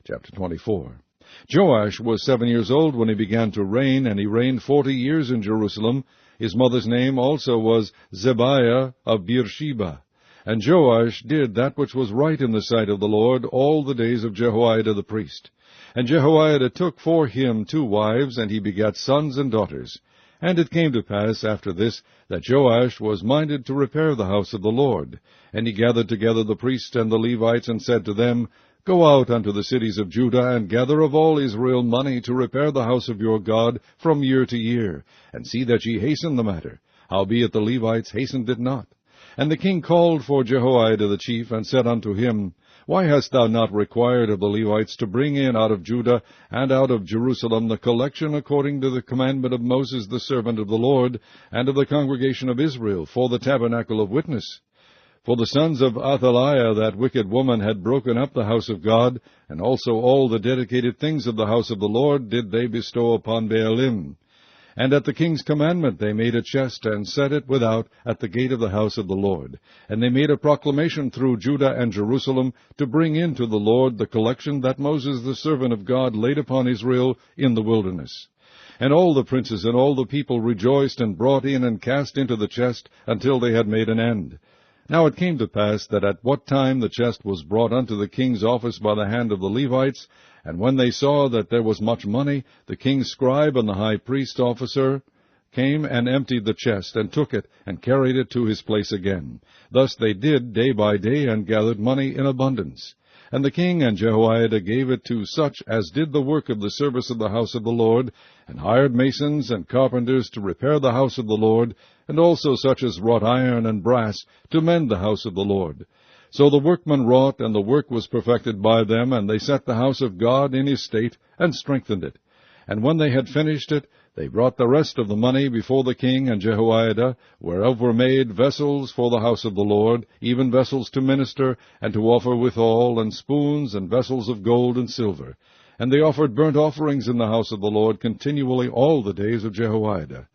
Chapter 24. Joash was 7 years old when he began to reign, and he reigned 40 years in Jerusalem. His mother's name also was Zebiah of Beersheba. And Joash did that which was right in the sight of the Lord all the days of Jehoiada the priest. And Jehoiada took for him 2 wives, and he begat sons and daughters. And it came to pass after this, that Joash was minded to repair the house of the Lord. And he gathered together the priests and the Levites, and said to them, Go out unto the cities of Judah, and gather of all Israel money to repair the house of your God from year to year, and see that ye hasten the matter. Howbeit the Levites hastened it not. And the king called for Jehoiada the chief, and said unto him, Why hast thou not required of the Levites to bring in out of Judah and out of Jerusalem the collection according to the commandment of Moses the servant of the Lord, and of the congregation of Israel, for the tabernacle of witness? For the sons of Athaliah, that wicked woman, had broken up the house of God, and also all the dedicated things of the house of the Lord did they bestow upon Baalim. And at the king's commandment they made a chest, and set it without at the gate of the house of the Lord. And they made a proclamation through Judah and Jerusalem to bring in to the Lord the collection that Moses the servant of God laid upon Israel in the wilderness. And all the princes and all the people rejoiced, and brought in and cast into the chest, until they had made an end. Now it came to pass that at what time the chest was brought unto the king's office by the hand of the Levites, and when they saw that there was much money, the king's scribe and the high priest's officer came and emptied the chest, and took it, and carried it to his place again. Thus they did day by day, and gathered money in abundance. And the king and Jehoiada gave it to such as did the work of the service of the house of the Lord, and hired masons and carpenters to repair the house of the Lord, and also such as wrought iron and brass to mend the house of the Lord. So the workmen wrought, and the work was perfected by them, and they set the house of God in his state, and strengthened it. And when they had finished it, they brought the rest of the money before the king and Jehoiada, whereof were made vessels for the house of the Lord, even vessels to minister, and to offer withal, and spoons, and vessels of gold and silver. And they offered burnt offerings in the house of the Lord continually all the days of Jehoiada.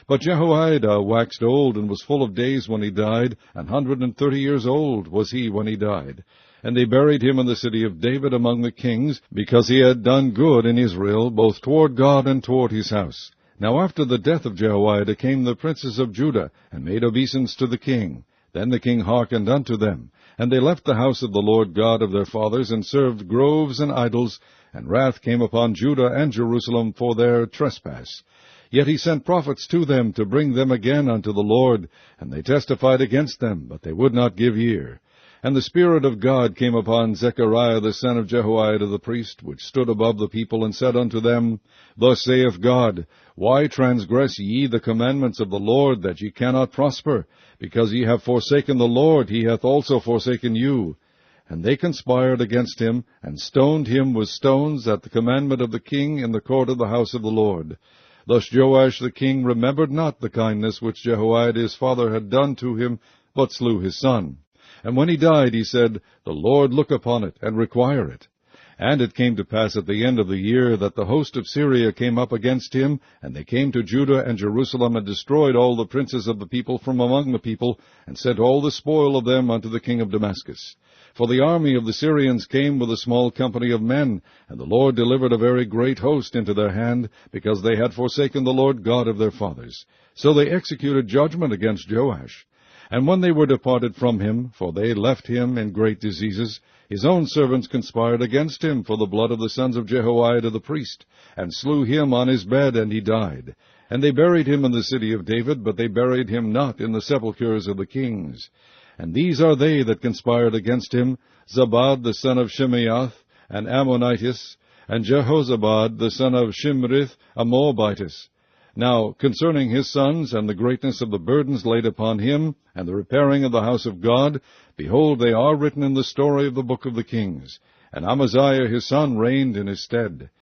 But Jehoiada waxed old, and was full of days when he died, 130 years old was he when he died. And they buried him in the city of David among the kings, because he had done good in Israel, both toward God and toward his house. Now after the death of Jehoiada came the princes of Judah, and made obeisance to the king. Then the king hearkened unto them. And they left the house of the Lord God of their fathers, and served groves and idols, and wrath came upon Judah and Jerusalem for their trespass. Yet he sent prophets to them to bring them again unto the Lord, and they testified against them, but they would not give ear. And the Spirit of God came upon Zechariah the son of Jehoiada the priest, which stood above the people, and said unto them, Thus saith God, Why transgress ye the commandments of the Lord, that ye cannot prosper? Because ye have forsaken the Lord, he hath also forsaken you. And they conspired against him, and stoned him with stones at the commandment of the king in the court of the house of the Lord. Thus Joash the king remembered not the kindness which Jehoiada his father had done to him, but slew his son. And when he died, he said, The Lord look upon it, and require it. And it came to pass at the end of the year, that the host of Syria came up against him, and they came to Judah and Jerusalem, and destroyed all the princes of the people from among the people, and sent all the spoil of them unto the king of Damascus. For the army of the Syrians came with a small company of men, and the Lord delivered a very great host into their hand, because they had forsaken the Lord God of their fathers. So they executed judgment against Joash. And when they were departed from him, for they left him in great diseases, his own servants conspired against him for the blood of the sons of Jehoiada the priest, and slew him on his bed, and he died. And they buried him in the city of David, but they buried him not in the sepulchres of the kings. And these are they that conspired against him, Zabad the son of Shimeath, and Ammonitis, and Jehozabad the son of Shimrith, a Moabitess. Now, concerning his sons, and the greatness of the burdens laid upon him, and the repairing of the house of God, behold, they are written in the story of the book of the kings. And Amaziah his son reigned in his stead.